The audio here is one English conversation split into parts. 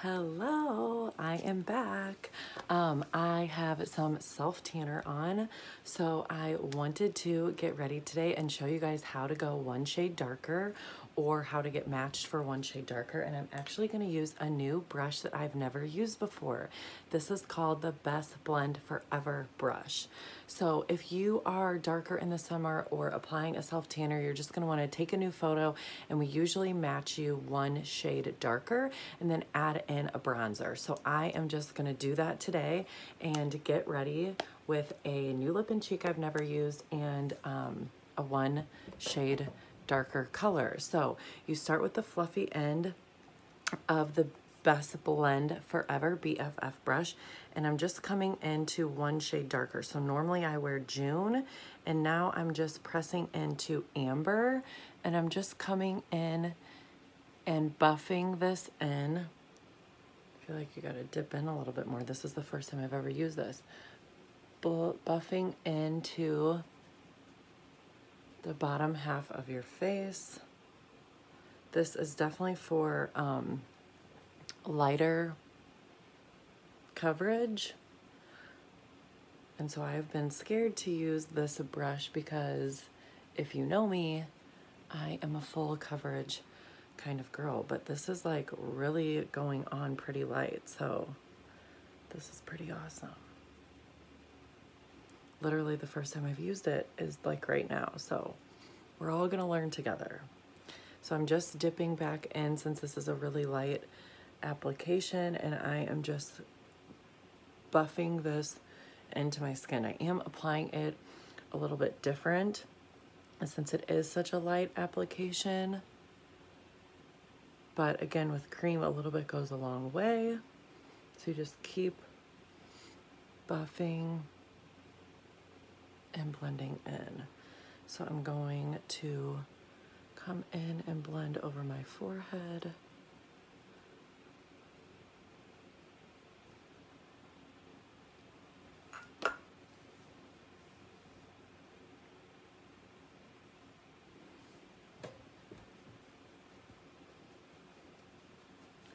Hello, I am back. I have some self tanner on, so I wanted to get ready today and show you guys how to go one shade darker or how to get matched for one shade darker. And I'm actually going to use a new brush that I've never used before. This is called the Best Blend Forever brush. So if you are darker in the summer or applying a self tanner, you're just going to want to take a new photo, and we usually match you one shade darker and then add in a bronzer. So I am just going to do that today and get ready with a new lip and cheek I've never used and a one shade darker color. So you start with the fluffy end of the Best Blend Forever BFF brush, and I'm just coming into one shade darker. So normally I wear June, and now I'm just pressing into Amber, and I'm just coming in and buffing this in. I feel like you gotta dip in a little bit more. This is the first time I've ever used this. Buffing into the bottom half of your face. This is definitely for lighter coverage. And so I've been scared to use this brush because if you know me, I am a full coverage kind of girl, but this is like really going on pretty light. So this is pretty awesome. Literally the first time I've used it is like right now. So we're all gonna learn together. So I'm just dipping back in since this is a really light application, and I am just buffing this into my skin. I am applying it a little bit different since it is such a light application. But again, with cream, a little bit goes a long way. So you just keep buffing and blending in. So I'm going to come in and blend over my forehead.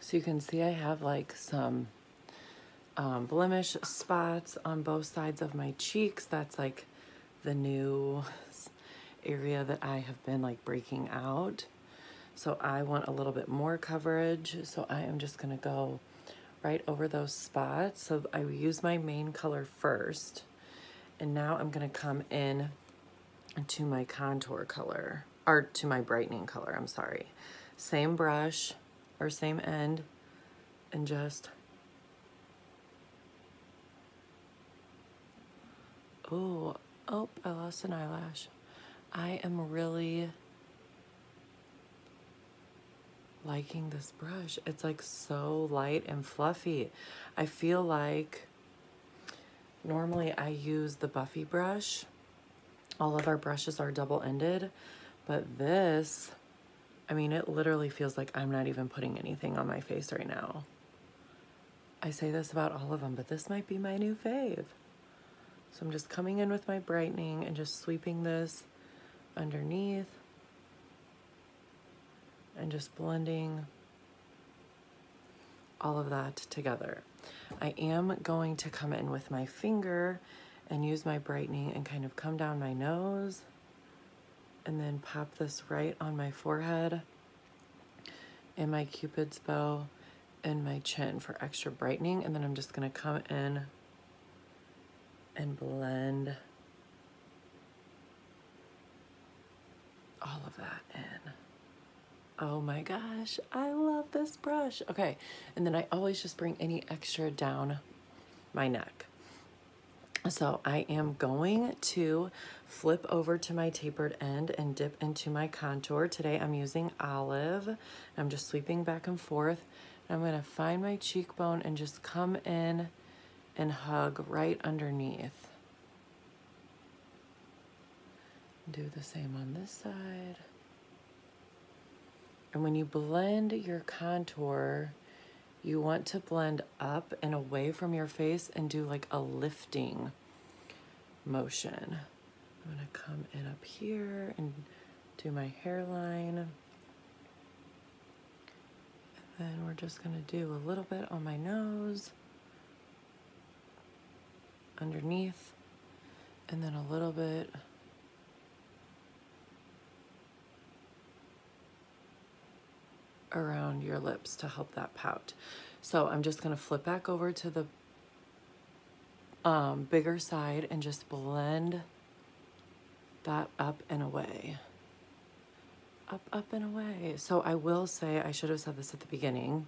So you can see I have like some blemish spots on both sides of my cheeks. That's like the new area that I have been like breaking out. So I want a little bit more coverage. So I am just gonna go right over those spots. So I use my main color first. And now I'm gonna come in to my contour color, or to my brightening color, I'm sorry. Same brush, or same end, and just, oh, I lost an eyelash. I am really liking this brush. It's like so light and fluffy. I feel like normally I use the Buffy brush. All of our brushes are double-ended, but this, I mean, it literally feels like I'm not even putting anything on my face right now. I say this about all of them, but this might be my new fave. So I'm just coming in with my brightening and just sweeping this underneath and just blending all of that together. I am going to come in with my finger and use my brightening and kind of come down my nose and then pop this right on my forehead and my Cupid's bow and my chin for extra brightening. And then I'm just gonna come in and blend all of that in. Oh my gosh, I love this brush. Okay, and then I always just bring any extra down my neck. So I am going to flip over to my tapered end and dip into my contour. Today I'm using Olive. I'm just sweeping back and forth. I'm gonna find my cheekbone and just come in and hug right underneath. Do the same on this side. And when you blend your contour, you want to blend up and away from your face and do like a lifting motion. I'm gonna come in up here and do my hairline. And then we're just gonna do a little bit on my nose, underneath, and then a little bit around your lips to help that pout. So I'm just gonna flip back over to the bigger side and just blend that up and away. Up and away. So I will say, I should have said this at the beginning,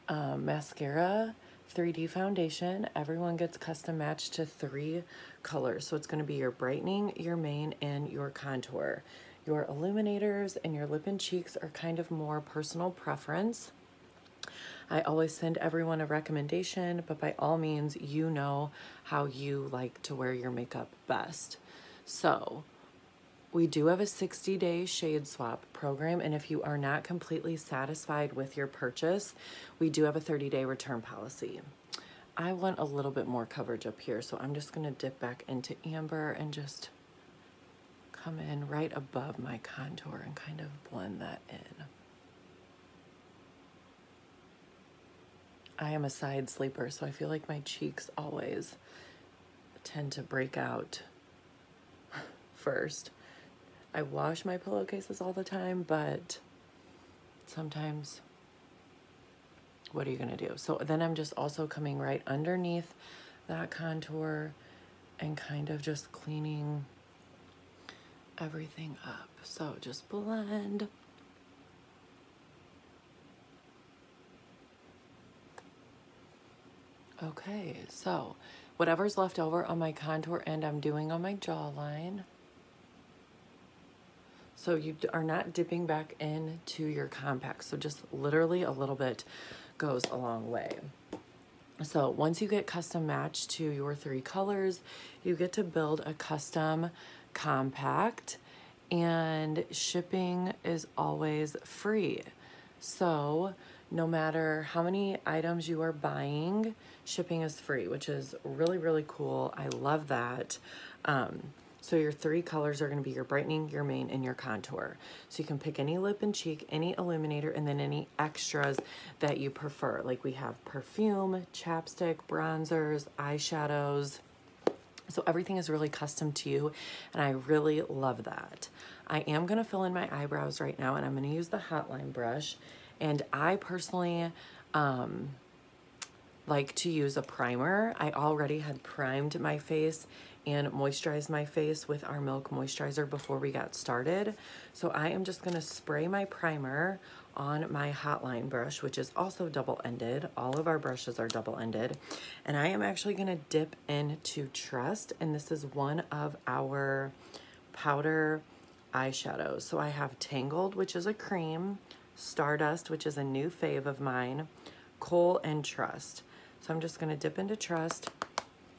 mascara, 3D foundation, everyone gets custom matched to 3 colors. So it's going to be your brightening, your main, and your contour. Your illuminators and your lip and cheeks are kind of more personal preference. I always send everyone a recommendation, but by all means, you know how you like to wear your makeup best. So we do have a 60-day shade swap program, and if you are not completely satisfied with your purchase, we do have a 30-day return policy. I want a little bit more coverage up here, so I'm just gonna dip back into amber and just come in right above my contour and kind of blend that in. I am a side sleeper, so I feel like my cheeks always tend to break out first. I wash my pillowcases all the time, but sometimes, what are you gonna do? So then I'm just also coming right underneath that contour and kind of just cleaning everything up. So just blend. Okay, so whatever's left over on my contour end, I'm doing on my jawline. So you are not dipping back into your compact. So just literally a little bit goes a long way. So once you get custom matched to your 3 colors, you get to build a custom compact, and shipping is always free. So no matter how many items you are buying, shipping is free, which is really, really cool. I love that. So your 3 colors are going to be your brightening, your main, and your contour. So you can pick any lip and cheek, any illuminator, and then any extras that you prefer. Like we have perfume, chapstick, bronzers, eyeshadows. So everything is really custom to you, and I really love that. I am going to fill in my eyebrows right now, and I'm going to use the hotline brush. And I personally like to use a primer. I already had primed my face and moisturized my face with our Milk Moisturizer before we got started. So I am just gonna spray my primer on my hotline brush, which is also double-ended. All of our brushes are double-ended. And I am actually gonna dip into Trust, and this is one of our powder eyeshadows. So I have Tangled, which is a cream, Stardust, which is a new fave of mine, Kohl, and Trust. So I'm just gonna dip into Trust,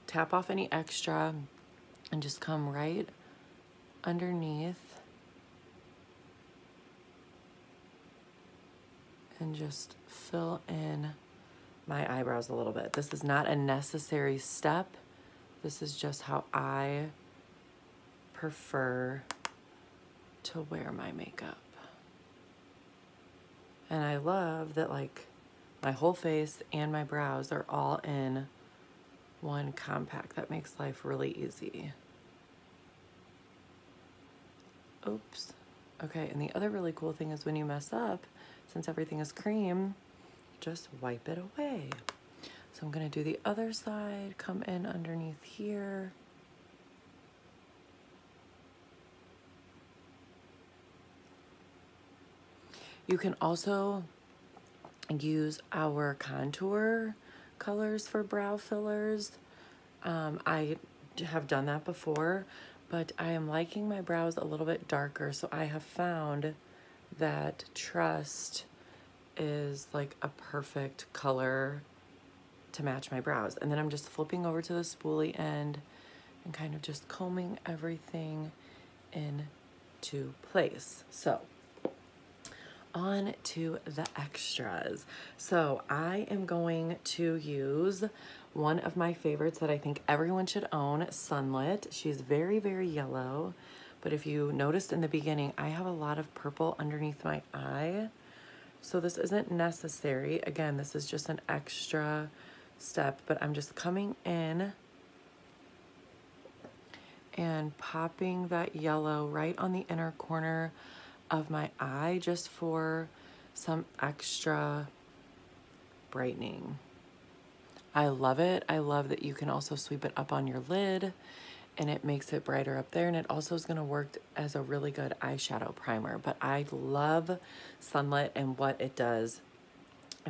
tap off any extra, and just come right underneath and just fill in my eyebrows a little bit. This is not a necessary step. This is just how I prefer to wear my makeup. And I love that, like, my whole face and my brows are all in one compact. That makes life really easy. Oops. Okay, and the other really cool thing is when you mess up, since everything is cream, just wipe it away. So I'm gonna do the other side, come in underneath here. You can also use our contour colors for brow fillers. I have done that before, but I am liking my brows a little bit darker, so I have found that Trust is like a perfect color to match my brows. And then I'm just flipping over to the spoolie end and kind of just combing everything into place. So on to the extras. So I am going to use one of my favorites that I think everyone should own, Sunlit. She's very, very yellow, but if you noticed in the beginning, I have a lot of purple underneath my eye. So this isn't necessary. Again, this is just an extra step, but I'm just coming in and popping that yellow right on the inner corner of my eye just for some extra brightening. I love it. I love that you can also sweep it up on your lid and it makes it brighter up there, and it also is going to work as a really good eyeshadow primer. But I love Sunlit and what it does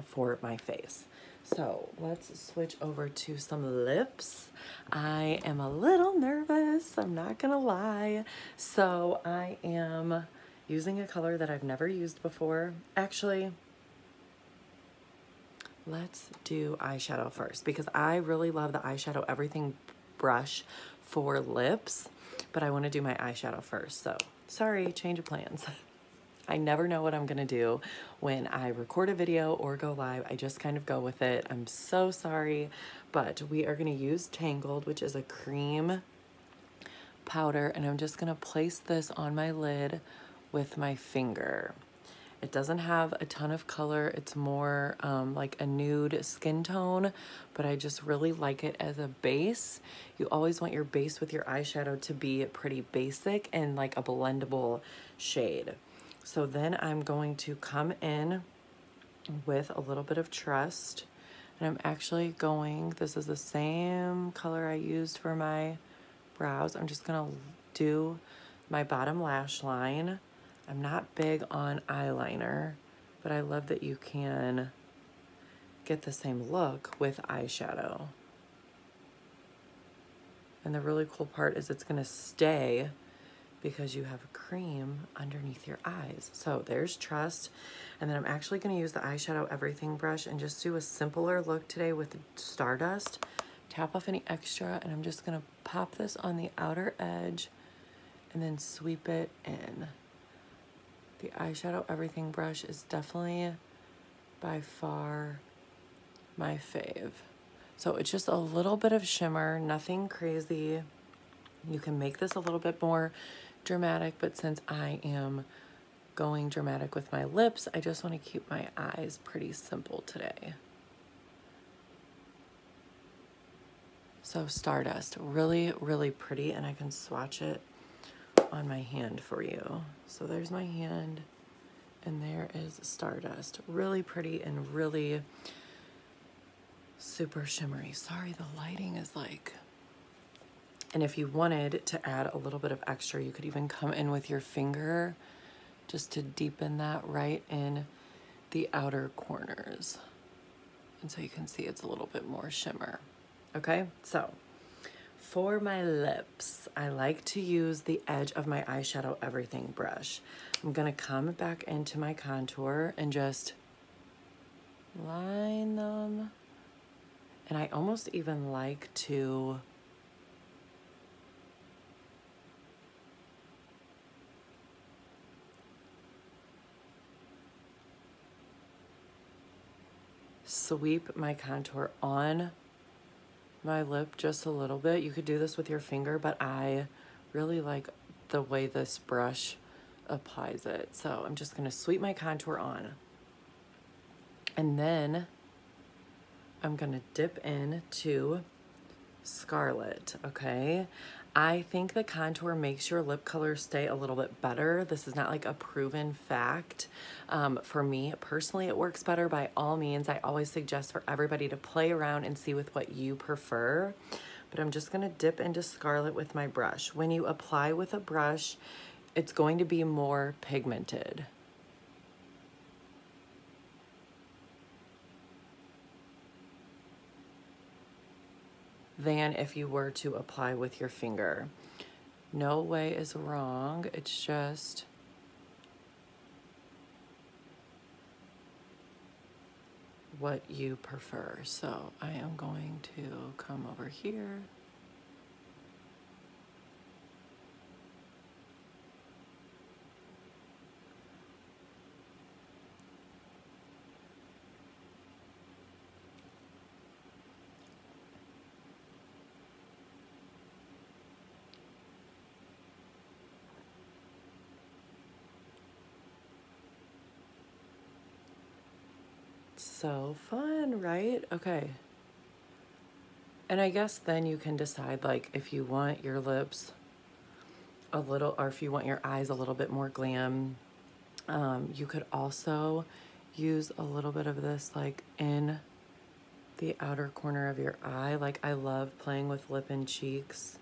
for my face. So let's switch over to some lips. I am a little nervous, I'm not gonna lie. So I am using a color that I've never used before. Actually, let's do eyeshadow first because I really love the Eyeshadow Everything brush for lips, but I want to do my eyeshadow first. So sorry, change of plans. I never know what I'm gonna do when I record a video or go live. I just kind of go with it. I'm so sorry, but we are gonna use Tangled, which is a cream powder, and I'm just gonna place this on my lid with my finger. It doesn't have a ton of color. It's more like a nude skin tone, but I just really like it as a base. You always want your base with your eyeshadow to be pretty basic and like a blendable shade. So then I'm going to come in with a little bit of Trust, and I'm actually going, this is the same color I used for my brows. I'm just gonna do my bottom lash line. I'm not big on eyeliner, but I love that you can get the same look with eyeshadow. And the really cool part is it's gonna stay because you have a cream underneath your eyes. So there's Trust. And then I'm actually gonna use the Eyeshadow Everything brush and just do a simpler look today with Stardust. Tap off any extra, and I'm just gonna pop this on the outer edge and then sweep it in. The Eyeshadow Everything brush is definitely by far my fave. So it's just a little bit of shimmer, nothing crazy. You can make this a little bit more dramatic, but since I am going dramatic with my lips, I just want to keep my eyes pretty simple today. So Stardust, really, really pretty, and I can swatch it on my hand for you. So there's my hand, and there is Stardust. Really pretty and really super shimmery. Sorry, the lighting is like... And if you wanted to add a little bit of extra, you could even come in with your finger just to deepen that right in the outer corners. And so you can see it's a little bit more shimmer. Okay, so for my lips, I like to use the edge of my Eyeshadow Everything brush. I'm gonna come back into my contour and just line them. And I almost even like to sweep my contour on my lip just a little bit. You could do this with your finger, but I really like the way this brush applies it. So I'm just gonna sweep my contour on. And then I'm gonna dip into Scarlet, okay? I think the contour makes your lip color stay a little bit better. This is not like a proven fact. For me, personally, it works better. By all means, I always suggest for everybody to play around and see with what you prefer. But I'm just gonna dip into Scarlet with my brush. When you apply with a brush, it's going to be more pigmented. Than if you were to apply with your finger. No way is wrong. It's just what you prefer. So I am going to come over here. So fun, right? Okay. And I guess then you can decide, like, if you want your lips a little, or if you want your eyes a little bit more glam. You could also use a little bit of this, like, in the outer corner of your eye. Like, I love playing with lip and cheeks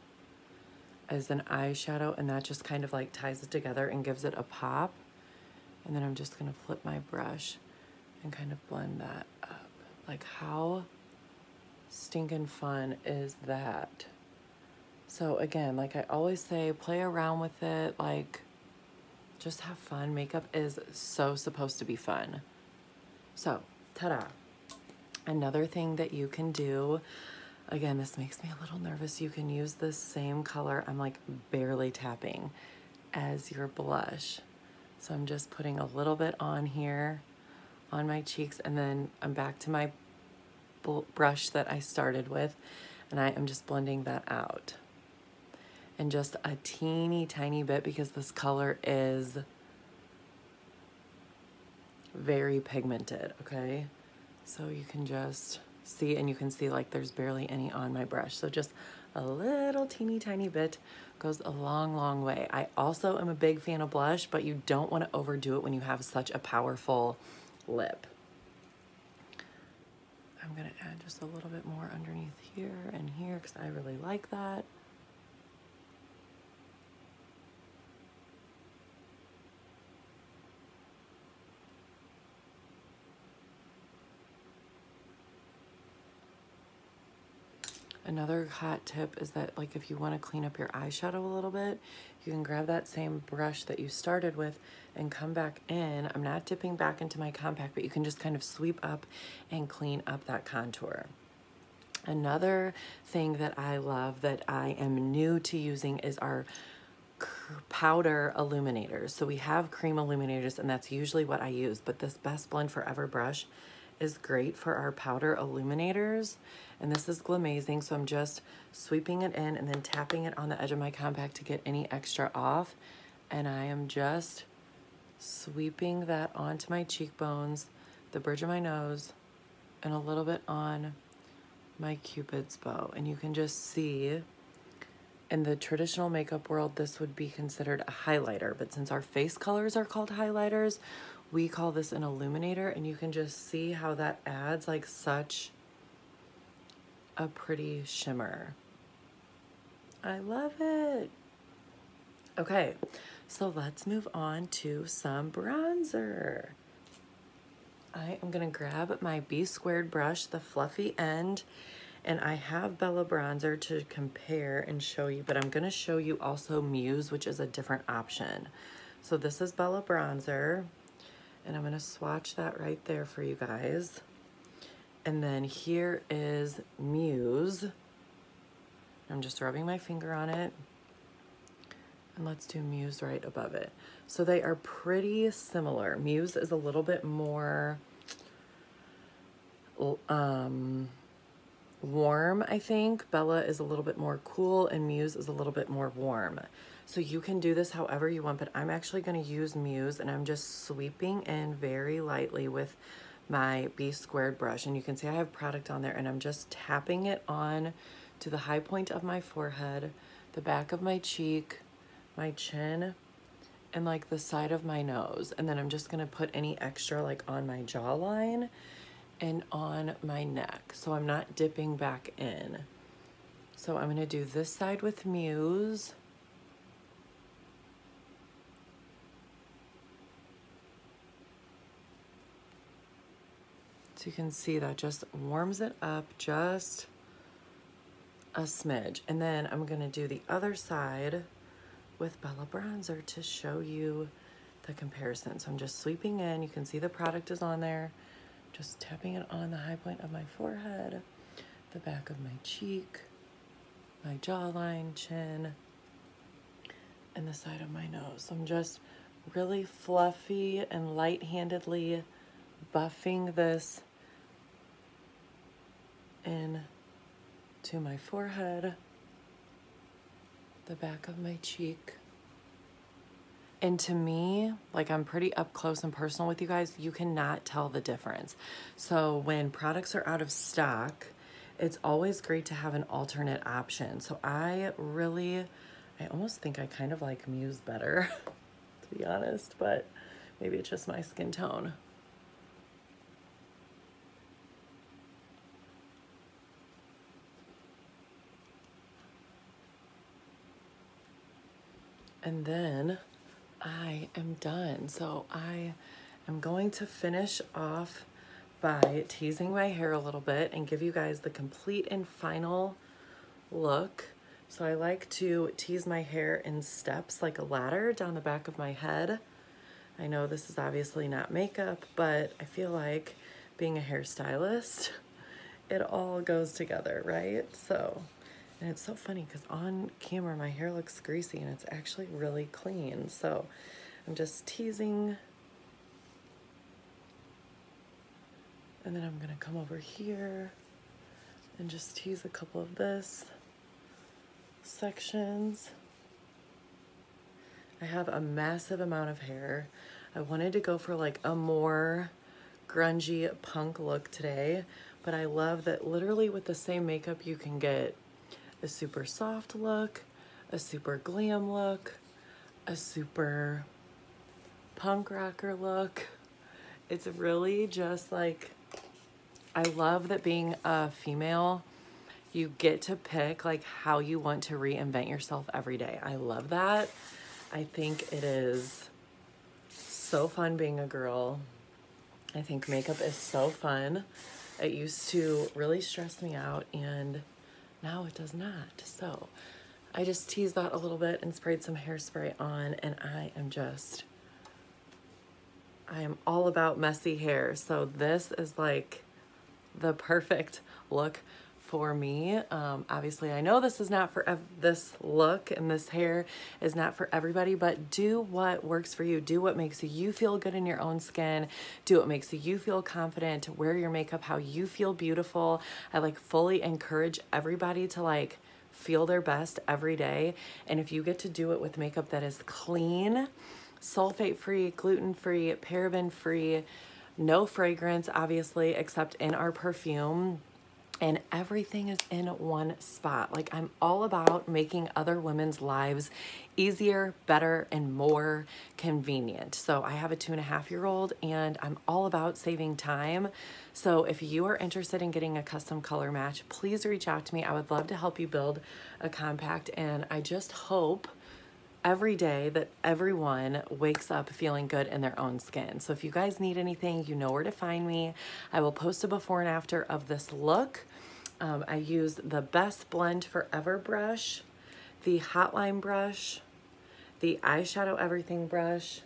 as an eyeshadow, and that just kind of like ties it together and gives it a pop. And then I'm just gonna flip my brush and kind of blend that up. Like, how stinking fun is that? So again, like I always say, play around with it, like, just have fun. Makeup is so supposed to be fun. So, ta-da. Another thing that you can do, again, this makes me a little nervous. You can use this same color, I'm like barely tapping, as your blush. So I'm just putting a little bit on here on my cheeks, and then I'm back to my brush that I started with, and I am just blending that out. And just a teeny tiny bit, because this color is very pigmented, okay? So you can just see, and you can see like there's barely any on my brush. So just a little teeny tiny bit goes a long, long way. I also am a big fan of blush, but you don't want to overdo it when you have such a powerful lip. I'm gonna add just a little bit more underneath here and here because I really like that. Another hot tip is that, like, if you want to clean up your eyeshadow a little bit, you can grab that same brush that you started with and come back in. I'm not dipping back into my compact, but you can just kind of sweep up and clean up that contour. Another thing that I love that I am new to using is our powder illuminators. So we have cream illuminators, and that's usually what I use, but this Best Blend Forever brush is great for our powder illuminators, and this is Glamazing. So I'm just sweeping it in and then tapping it on the edge of my compact to get any extra off, and I am just sweeping that onto my cheekbones, the bridge of my nose, and a little bit on my Cupid's bow. And you can just see, in the traditional makeup world, this would be considered a highlighter, but since our face colors are called highlighters, we call this an illuminator, and you can just see how that adds like such a pretty shimmer. I love it. Okay, so let's move on to some bronzer. I am gonna grab my B squared brush, the fluffy end, and I have Bella Bronzer to compare and show you, but I'm gonna show you also Muse, which is a different option. So this is Bella Bronzer, and I'm gonna swatch that right there for you guys. And then here is Muse. I'm just rubbing my finger on it. And let's do Muse right above it. So they are pretty similar. Muse is a little bit more warm, I think. Bella is a little bit more cool, and Muse is a little bit more warm. So you can do this however you want, but I'm actually going to use Muse, and I'm just sweeping in very lightly with my B squared brush. And you can see I have product on there, and I'm just tapping it on to the high point of my forehead, the back of my cheek, my chin, and like the side of my nose. And then I'm just going to put any extra like on my jawline and on my neck, so I'm not dipping back in. So I'm gonna do this side with Muse. So you can see that just warms it up just a smidge. And then I'm gonna do the other side with Bella Bronzer to show you the comparison. So I'm just sweeping in, you can see the product is on there. Just tapping it on the high point of my forehead, the back of my cheek, my jawline, chin, and the side of my nose. So I'm just really fluffy and light-handedly buffing this in to my forehead, the back of my cheek, And to me, like, I'm pretty up close and personal with you guys, you cannot tell the difference. So when products are out of stock, it's always great to have an alternate option. So I almost think I kind of like Muse better, to be honest, but maybe it's just my skin tone. And then I am done. So I am going to finish off by teasing my hair a little bit and give you guys the complete and final look. So I like to tease my hair in steps like a ladder down the back of my head. I know this is obviously not makeup, but I feel like being a hairstylist, it all goes together, right? So, and it's so funny because on camera my hair looks greasy and it's actually really clean. So I'm just teasing. And then I'm gonna come over here and just tease a couple of this sections. I have a massive amount of hair. I wanted to go for like a more grungy punk look today, but I love that literally with the same makeup you can get a super soft look, a super glam look, a super punk rocker look. It's really just like, I love that being a female, you get to pick like how you want to reinvent yourself every day. I love that. I think it is so fun being a girl. I think makeup is so fun. It used to really stress me out and now it does not. So I just teased that a little bit and sprayed some hairspray on, and I am all about messy hair. So this is like the perfect look for me. Obviously I know this is not for this look and this hair is not for everybody, but do what works for you. Do what makes you feel good in your own skin. Do what makes you feel confident to wear your makeup how you feel beautiful. I like fully encourage everybody to like feel their best every day. And if you get to do it with makeup that is clean, sulfate-free, gluten-free, paraben-free, no fragrance, obviously, except in our perfume, and everything is in one spot. Like, I'm all about making other women's lives easier, better, and more convenient. So I have a 2.5-year-old and I'm all about saving time. So if you are interested in getting a custom color match, please reach out to me. I would love to help you build a compact, and I just hope every day that everyone wakes up feeling good in their own skin. So if you guys need anything, you know where to find me. I will post a before and after of this look. I use the Best Blend Forever brush, the Hotline brush, the Eyeshadow Everything brush,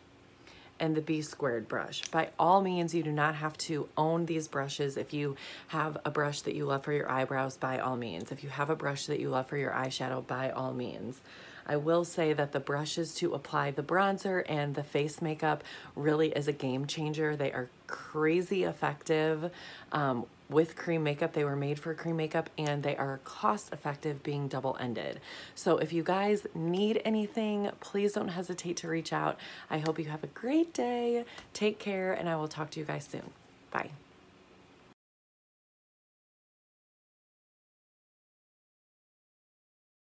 and the B Squared brush. By all means, you do not have to own these brushes. If you have a brush that you love for your eyebrows, by all means. If you have a brush that you love for your eyeshadow, by all means. I will say that the brushes to apply the bronzer and the face makeup really is a game changer. They are crazy effective with cream makeup. They were made for cream makeup, and they are cost effective being double-ended. So if you guys need anything, please don't hesitate to reach out. I hope you have a great day. Take care, and I will talk to you guys soon. Bye.